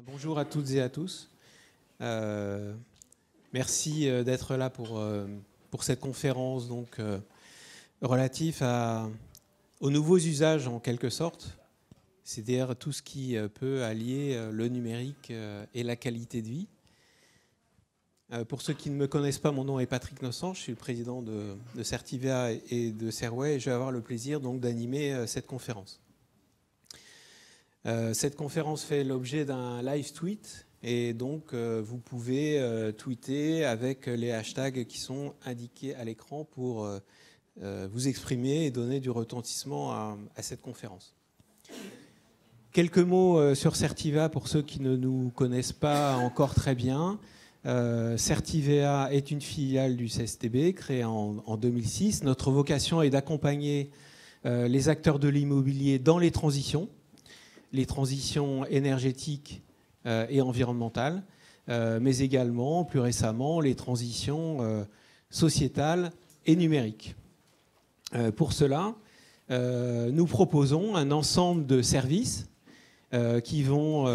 Bonjour à toutes et à tous. Merci d'être là pour cette conférence relative aux nouveaux usages en quelque sorte, c'est-à-dire tout ce qui peut allier le numérique et la qualité de vie. Pour ceux qui ne me connaissent pas, mon nom est Patrick Nossan, je suis le président de Certivea et de Serway et je vais avoir le plaisir donc d'animer cette conférence. Cette conférence fait l'objet d'un live tweet et donc vous pouvez tweeter avec les hashtags qui sont indiqués à l'écran pour vous exprimer et donner du retentissement à cette conférence. Quelques mots sur Certivea pour ceux qui ne nous connaissent pas encore très bien. Certivea est une filiale du CSTB créée en 2006. Notre vocation est d'accompagner les acteurs de l'immobilier dans les transitions énergétiques et environnementales, mais également, plus récemment, les transitions sociétales et numériques. Pour cela, nous proposons un ensemble de services qui vont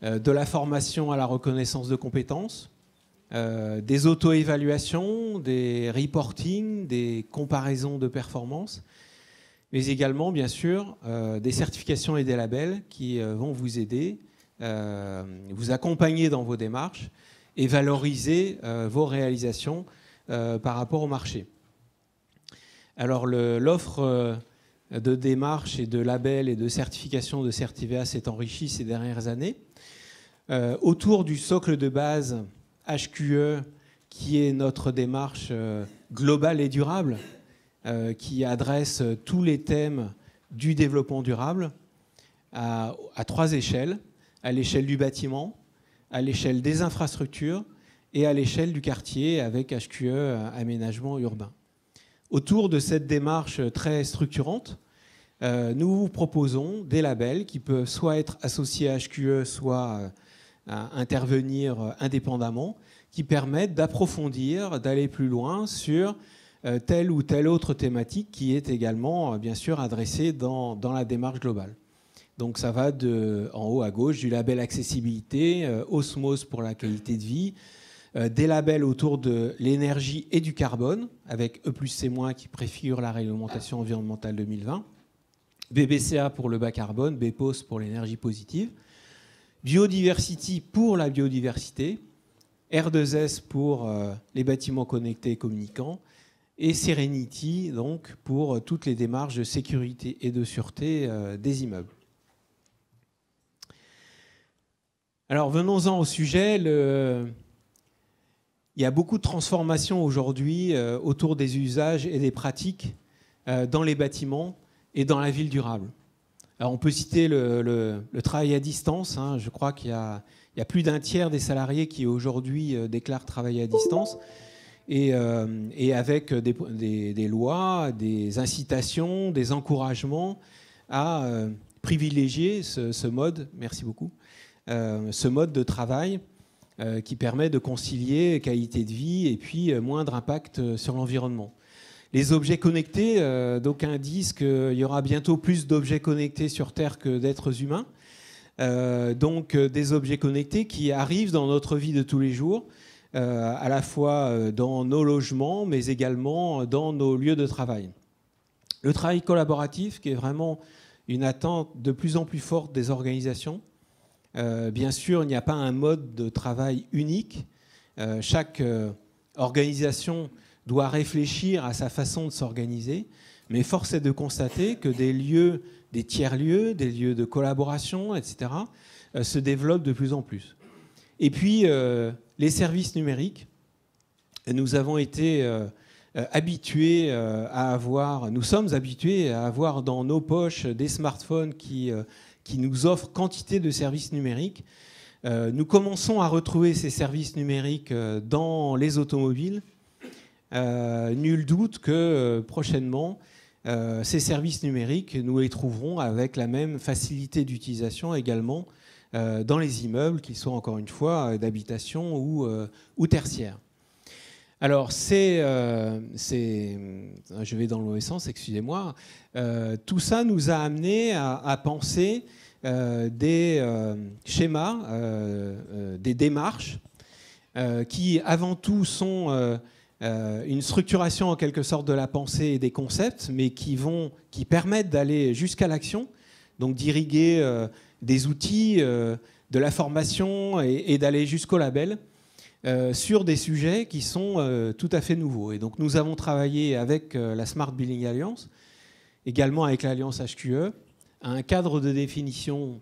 de la formation à la reconnaissance de compétences, des auto-évaluations, des reporting, des comparaisons de performance, mais également, bien sûr, des certifications et des labels qui vont vous aider, vous accompagner dans vos démarches et valoriser vos réalisations par rapport au marché. Alors, l'offre de démarches et de labels et de certifications de Certivea s'est enrichie ces dernières années. Autour du socle de base HQE, qui est notre démarche globale et durable, qui adresse tous les thèmes du développement durable à 3 échelles, à l'échelle du bâtiment, à l'échelle des infrastructures et à l'échelle du quartier avec HQE aménagement urbain. Autour de cette démarche très structurante, nous vous proposons des labels qui peuvent soit être associés à HQE, soit intervenir indépendamment, qui permettent d'approfondir, d'aller plus loin sur telle ou telle autre thématique qui est également, bien sûr, adressée dans la démarche globale. Donc ça va en haut à gauche du label accessibilité, Osmose pour la qualité de vie, des labels autour de l'énergie et du carbone, avec E+C- qui préfigure la réglementation environnementale 2020, BBCA pour le bas carbone, BPOS pour l'énergie positive, Biodiversity pour la biodiversité, R2S pour les bâtiments connectés et communicants, et Serenity donc pour toutes les démarches de sécurité et de sûreté des immeubles. Alors venons-en au sujet. Il y a beaucoup de transformations aujourd'hui autour des usages et des pratiques dans les bâtiments et dans la ville durable. Alors on peut citer le travail à distance. Je crois qu'il y a plus d'un tiers des salariés qui aujourd'hui déclarent travailler à distance. Et avec des lois, des incitations, des encouragements à privilégier ce mode, merci beaucoup, ce mode de travail qui permet de concilier qualité de vie et puis moindre impact sur l'environnement. Les objets connectés, d'aucuns disent qu'il y aura bientôt plus d'objets connectés sur Terre que d'êtres humains. Donc des objets connectés qui arrivent dans notre vie de tous les jours, à la fois dans nos logements, mais également dans nos lieux de travail. Le travail collaboratif, qui est vraiment une attente de plus en plus forte des organisations. Bien sûr, il n'y a pas un mode de travail unique. Chaque organisation doit réfléchir à sa façon de s'organiser, mais force est de constater que des lieux, des tiers-lieux, des lieux de collaboration, etc., se développent de plus en plus. Et puis, les services numériques, nous avons été habitués à avoir, nous sommes habitués à avoir dans nos poches des smartphones qui nous offrent quantité de services numériques. Nous commençons à retrouver ces services numériques dans les automobiles. Nul doute que prochainement, ces services numériques, nous les trouverons avec la même facilité d'utilisation également dans les immeubles, qu'ils soient encore une fois d'habitation ou tertiaires. Alors, je vais dans le mauvais sens, excusez-moi. Tout ça nous a amené à penser des schémas, des démarches qui, avant tout, sont une structuration en quelque sorte de la pensée et des concepts, mais qui permettent d'aller jusqu'à l'action, donc d'irriguer des outils, de la formation et d'aller jusqu'au label sur des sujets qui sont tout à fait nouveaux. Et donc nous avons travaillé avec la Smart Building Alliance, également avec l'Alliance HQE, à un cadre de définition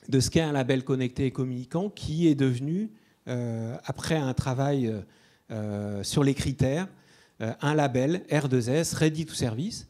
de ce qu'est un label connecté et communicant qui est devenu, après un travail sur les critères, un label R2S, Ready to Service,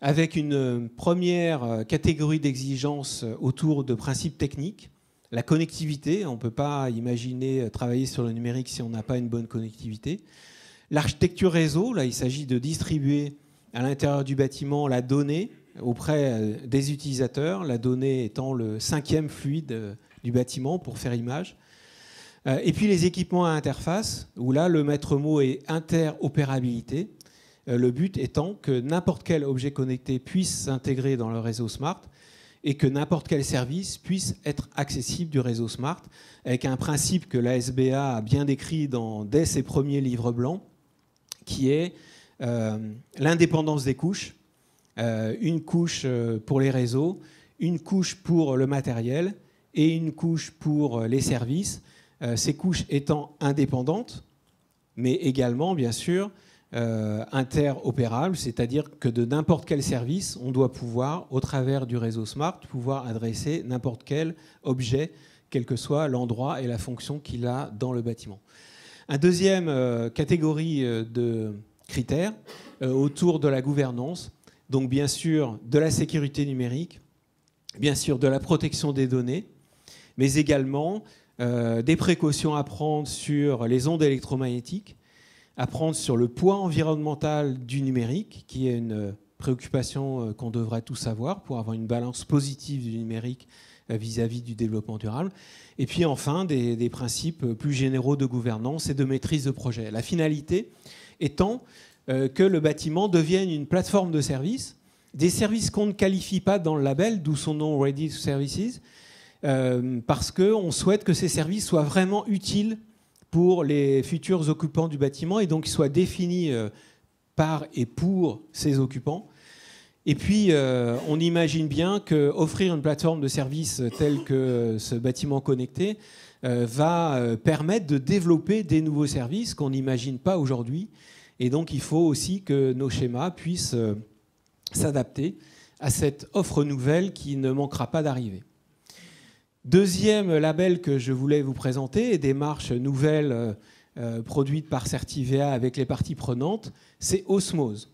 avec une première catégorie d'exigences autour de principes techniques. La connectivité, on ne peut pas imaginer travailler sur le numérique si on n'a pas une bonne connectivité. L'architecture réseau, là il s'agit de distribuer à l'intérieur du bâtiment la donnée auprès des utilisateurs, la donnée étant le 5e fluide du bâtiment pour faire image. Et puis les équipements à interface, où là le maître mot est interopérabilité, le but étant que n'importe quel objet connecté puisse s'intégrer dans le réseau Smart et que n'importe quel service puisse être accessible du réseau Smart, avec un principe que la SBA a bien décrit dès ses premiers livres blancs, qui est l'indépendance des couches, une couche pour les réseaux, une couche pour le matériel et une couche pour les services, ces couches étant indépendantes, mais également, bien sûr, interopérable, c'est-à-dire que de n'importe quel service, on doit pouvoir, au travers du réseau Smart, pouvoir adresser n'importe quel objet, quel que soit l'endroit et la fonction qu'il a dans le bâtiment. Une deuxième catégorie de critères autour de la gouvernance, donc bien sûr de la sécurité numérique, bien sûr de la protection des données, mais également des précautions à prendre sur les ondes électromagnétiques, à prendre sur le poids environnemental du numérique, qui est une préoccupation qu'on devrait tous avoir pour avoir une balance positive du numérique vis-à-vis du développement durable. Et puis enfin, des principes plus généraux de gouvernance et de maîtrise de projet. La finalité étant que le bâtiment devienne une plateforme de services, des services qu'on ne qualifie pas dans le label, d'où son nom Ready to Services, parce qu'on souhaite que ces services soient vraiment utiles pour les futurs occupants du bâtiment et donc qu'ils soient définis par et pour ces occupants. Et puis, on imagine bien qu'offrir une plateforme de services telle que ce bâtiment connecté va permettre de développer des nouveaux services qu'on n'imagine pas aujourd'hui. Et donc, il faut aussi que nos schémas puissent s'adapter à cette offre nouvelle qui ne manquera pas d'arriver. Deuxième label que je voulais vous présenter, démarche nouvelle produite par Certivea avec les parties prenantes, c'est Osmose.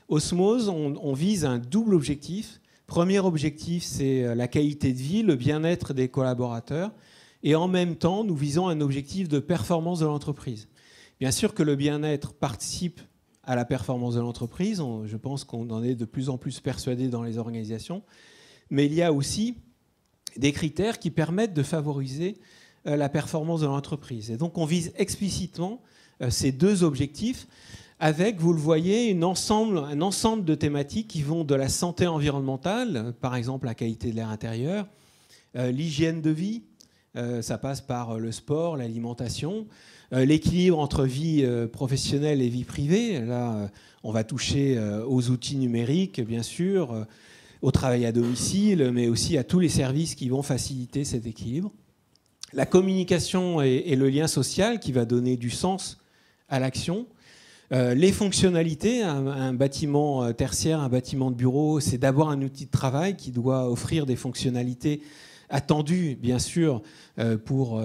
Osmose, on vise un double objectif. Premier objectif, c'est la qualité de vie, le bien-être des collaborateurs. Et en même temps, nous visons un objectif de performance de l'entreprise. Bien sûr que le bien-être participe à la performance de l'entreprise. Je pense qu'on en est de plus en plus persuadé dans les organisations. Mais il y a aussi des critères qui permettent de favoriser la performance de l'entreprise. Et donc on vise explicitement ces deux objectifs avec, vous le voyez, un ensemble de thématiques qui vont de la santé environnementale, par exemple la qualité de l'air intérieur, l'hygiène de vie, ça passe par le sport, l'alimentation, l'équilibre entre vie professionnelle et vie privée. Là, on va toucher aux outils numériques, bien sûr, au travail à domicile, mais aussi à tous les services qui vont faciliter cet équilibre. La communication et le lien social qui va donner du sens à l'action. Les fonctionnalités, un bâtiment tertiaire, un bâtiment de bureau, c'est d'abord un outil de travail qui doit offrir des fonctionnalités attendues, bien sûr, pour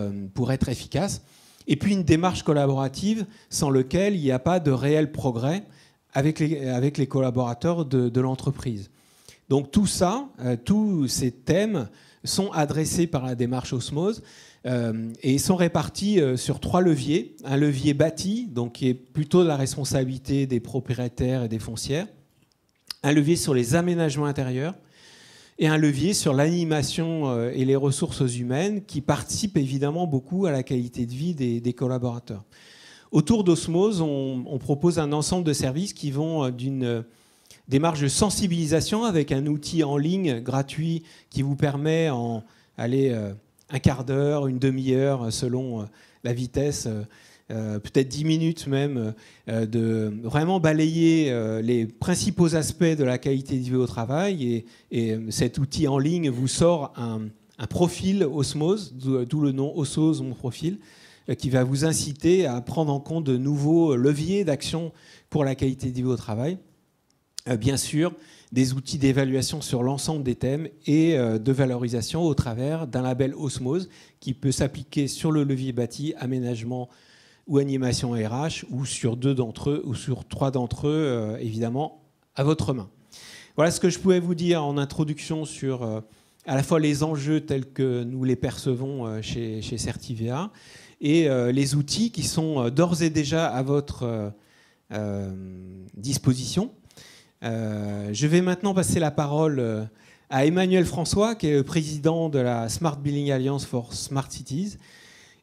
être efficace. Et puis une démarche collaborative sans laquelle il n'y a pas de réel progrès avec les collaborateurs de l'entreprise. Donc tout ça, tous ces thèmes sont adressés par la démarche Osmose et sont répartis sur 3 leviers. Un levier bâti, donc qui est plutôt de la responsabilité des propriétaires et des foncières. Un levier sur les aménagements intérieurs et un levier sur l'animation et les ressources humaines qui participent évidemment beaucoup à la qualité de vie des collaborateurs. Autour d'Osmose, on propose un ensemble de services qui vont démarche de sensibilisation avec un outil en ligne gratuit qui vous permet en un quart d'heure, une demi-heure selon la vitesse, peut-être 10 minutes même, de vraiment balayer les principaux aspects de la qualité de vie au travail. Et cet outil en ligne vous sort un profil Osmose, d'où le nom Osmose, mon profil, qui va vous inciter à prendre en compte de nouveaux leviers d'action pour la qualité de vie au travail. Bien sûr, des outils d'évaluation sur l'ensemble des thèmes et de valorisation au travers d'un label Osmose qui peut s'appliquer sur le levier bâti, aménagement ou animation RH, ou sur 2 d'entre eux, ou sur 3 d'entre eux, évidemment, à votre main. Voilà ce que je pouvais vous dire en introduction sur à la fois les enjeux tels que nous les percevons chez Certivea et les outils qui sont d'ores et déjà à votre disposition. Je vais maintenant passer la parole à Emmanuel François, qui est le président de la Smart Building Alliance for Smart Cities,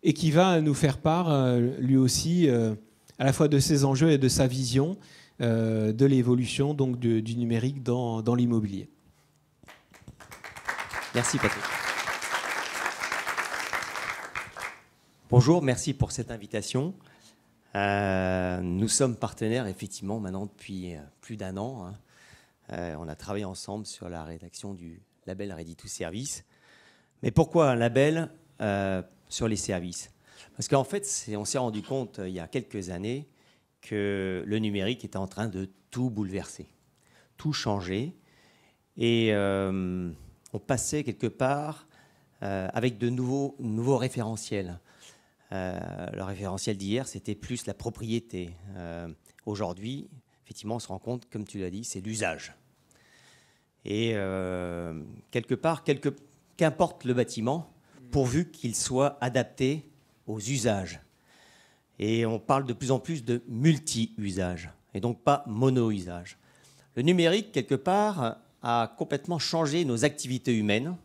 et qui va nous faire part, lui aussi, à la fois de ses enjeux et de sa vision de l'évolution donc du numérique dans l'immobilier. Merci Patrick. Bonjour, merci pour cette invitation. Nous sommes partenaires effectivement maintenant depuis plus d'1 an. On a travaillé ensemble sur la rédaction du label Ready to Service. Mais pourquoi un label sur les services? Parce qu'en fait, on s'est rendu compte il y a quelques années que le numérique était en train de tout bouleverser, tout changer. Et on passait quelque part avec de nouveaux référentiels. Le référentiel d'hier, c'était plus la propriété. Aujourd'hui, effectivement, on se rend compte, comme tu l'as dit, c'est l'usage. Et quelque part, qu'importe le bâtiment, pourvu qu'il soit adapté aux usages. Et on parle de plus en plus de multi-usage, et donc pas mono-usage. Le numérique, quelque part, a complètement changé nos activités humaines.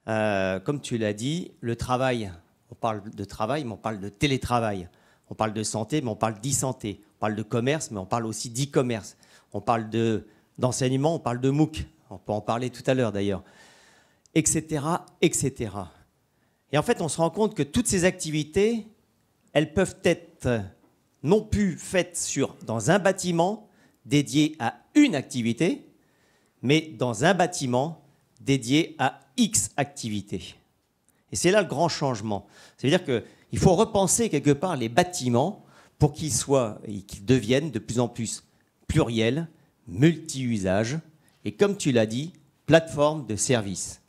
Comme tu l'as dit, le travail, on parle de travail, mais on parle de télétravail. On parle de santé, mais on parle d'e-santé. On parle de commerce, mais on parle aussi d'e-commerce. On parle d'enseignement, on parle de MOOC. On peut en parler tout à l'heure d'ailleurs. Etc., etc. Et en fait, on se rend compte que toutes ces activités, elles peuvent être non plus faites dans un bâtiment dédié à une activité, mais dans un bâtiment dédié à X activités. Et c'est là le grand changement. Ça veut dire qu'il faut repenser quelque part les bâtiments pour qu'ils deviennent de plus en plus pluriels, multi-usages, et comme tu l'as dit, plateforme de service.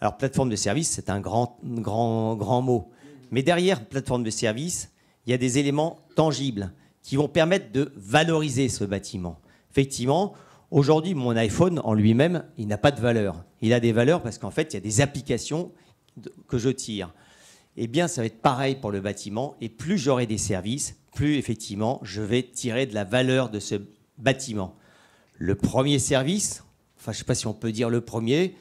Alors, plateforme de service, c'est un grand mot. Mais derrière plateforme de service, il y a des éléments tangibles qui vont permettre de valoriser ce bâtiment. Effectivement, aujourd'hui, mon iPhone en lui-même, il n'a pas de valeur. Il a des valeurs parce qu'en fait, il y a des applications que je tire. Eh bien, ça va être pareil pour le bâtiment. Et plus j'aurai des services, plus effectivement, je vais tirer de la valeur de ce bâtiment. Le premier service, enfin, je ne sais pas si on peut dire le premier,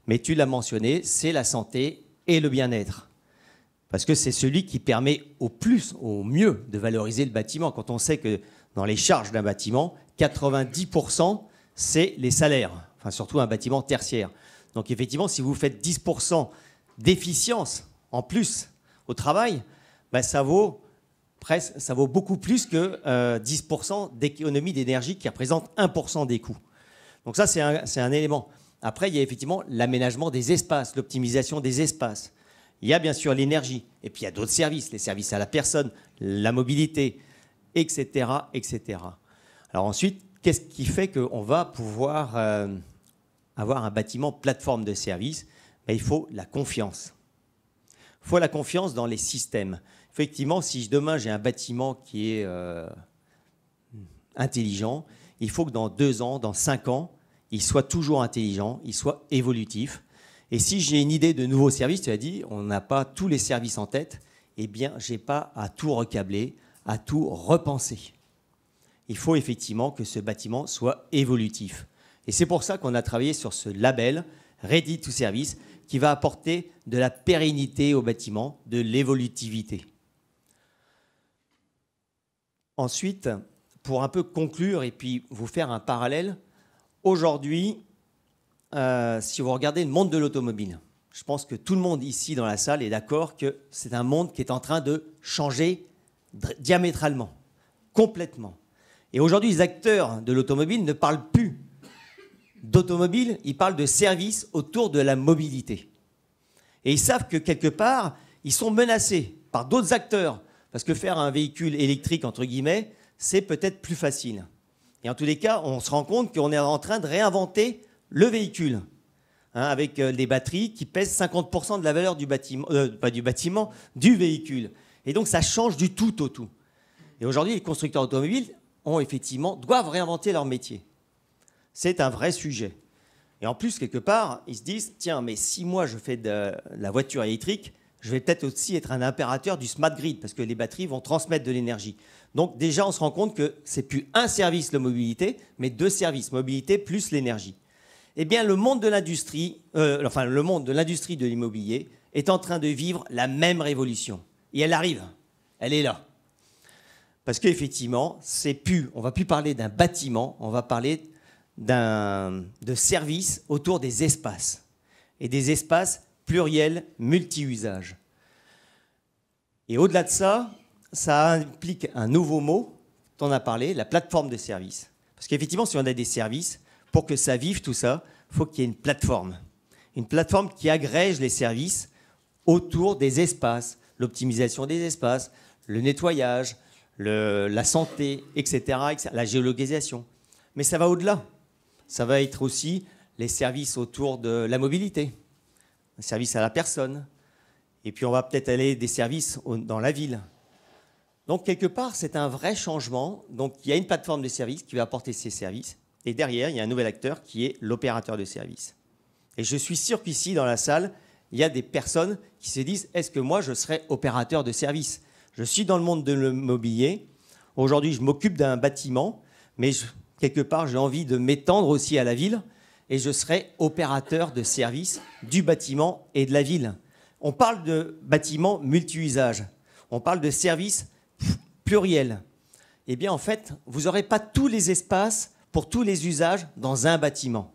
mais tu l'as mentionné, c'est la santé et le bien-être. Parce que c'est celui qui permet au mieux de valoriser le bâtiment. Quand on sait que dans les charges d'un bâtiment, 90%, c'est les salaires. Enfin, surtout un bâtiment tertiaire. Donc effectivement, si vous faites 10% d'efficience en plus au travail, ben, ça vaut beaucoup plus que 10% d'économie d'énergie qui représente 1% des coûts. Donc ça, c'est un élément. Après, il y a effectivement l'aménagement des espaces, l'optimisation des espaces. Il y a bien sûr l'énergie, et puis il y a d'autres services, les services à la personne, la mobilité, etc., etc. Alors ensuite, qu'est-ce qui fait qu'on va pouvoir avoir un bâtiment plateforme de services? Ben, il faut la confiance. Il faut la confiance dans les systèmes. Effectivement, si demain j'ai un bâtiment qui est intelligent, il faut que dans 2 ans, dans 5 ans, il soit toujours intelligent, il soit évolutif. Et si j'ai une idée de nouveaux services, tu as dit, on n'a pas tous les services en tête, eh bien, je n'ai pas à tout recabler, à tout repenser. Il faut effectivement que ce bâtiment soit évolutif. Et c'est pour ça qu'on a travaillé sur ce label Ready to Service qui va apporter de la pérennité au bâtiment, de l'évolutivité. Ensuite, pour un peu conclure et puis vous faire un parallèle, aujourd'hui, si vous regardez le monde de l'automobile, je pense que tout le monde ici dans la salle est d'accord que c'est un monde qui est en train de changer diamétralement, complètement. Et aujourd'hui, les acteurs de l'automobile ne parlent plus d'automobile, ils parlent de services autour de la mobilité. Et ils savent que quelque part, ils sont menacés par d'autres acteurs, parce que faire un véhicule électrique, entre guillemets, c'est peut-être plus facile. Et en tous les cas, on se rend compte qu'on est en train de réinventer le véhicule, avec des batteries qui pèsent 50% de la valeur du bâtiment, pas du bâtiment, du véhicule. Et donc ça change du tout au tout. Et aujourd'hui, les constructeurs automobiles doivent réinventer leur métier. C'est un vrai sujet. Et en plus, quelque part, ils se disent, tiens, mais si moi je fais de la voiture électrique, je vais peut-être aussi être un impérateur du smart grid, parce que les batteries vont transmettre de l'énergie. Donc déjà, on se rend compte que c'est plus un service, la mobilité, mais deux services, mobilité plus l'énergie. Eh bien, le monde de l'industrie, le monde de l'industrie de l'immobilier est en train de vivre la même révolution. Et elle arrive, elle est là. Parce qu'effectivement, on ne va plus parler d'un bâtiment, on va parler de services autour des espaces. Et des espaces pluriels, multi-usages. Et au-delà de ça, ça implique un nouveau mot, dont on a parlé, la plateforme de services. Parce qu'effectivement, si on a des services, pour que ça vive tout ça, il faut qu'il y ait une plateforme. Une plateforme qui agrège les services autour des espaces, l'optimisation des espaces, le nettoyage, la santé, etc., la géolocalisation. Mais ça va au-delà. Ça va être aussi les services autour de la mobilité, un service à la personne. Et puis on va peut-être aller des services dans la ville. Donc quelque part, c'est un vrai changement. Donc il y a une plateforme de services qui va apporter ces services. Et derrière, il y a un nouvel acteur qui est l'opérateur de service. Et je suis sûr qu'ici, dans la salle, il y a des personnes qui se disent « Est-ce que moi, je serais opérateur de service ?» Je suis dans le monde de l'immobilier. Aujourd'hui, je m'occupe d'un bâtiment, mais quelque part, j'ai envie de m'étendre aussi à la ville et je serai opérateur de service du bâtiment et de la ville. On parle de bâtiments multi-usages. On parle de services pluriels. Eh bien, en fait, vous n'aurez pas tous les espaces pour tous les usages dans un bâtiment.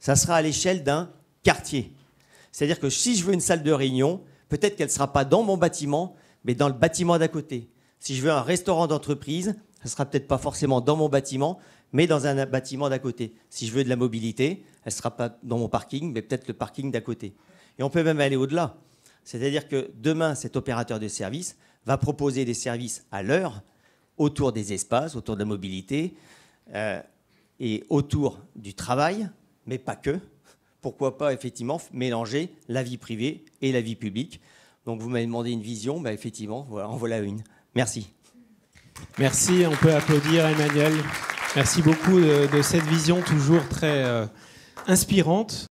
Ça sera à l'échelle d'un quartier. C'est-à-dire que si je veux une salle de réunion, peut-être qu'elle ne sera pas dans mon bâtiment, mais dans le bâtiment d'à côté. Si je veux un restaurant d'entreprise, ça ne sera peut-être pas forcément dans mon bâtiment, mais dans un bâtiment d'à côté. Si je veux de la mobilité, elle ne sera pas dans mon parking, mais peut-être le parking d'à côté. Et on peut même aller au-delà. C'est-à-dire que demain, cet opérateur de service va proposer des services à l'heure autour des espaces, autour de la mobilité, et autour du travail, mais pas que. Pourquoi pas, effectivement, mélanger la vie privée et la vie publique. Donc, vous m'avez demandé une vision, bah, effectivement, voilà, en voilà une. Merci. Merci, on peut applaudir Emmanuel. Merci beaucoup de cette vision toujours très inspirante.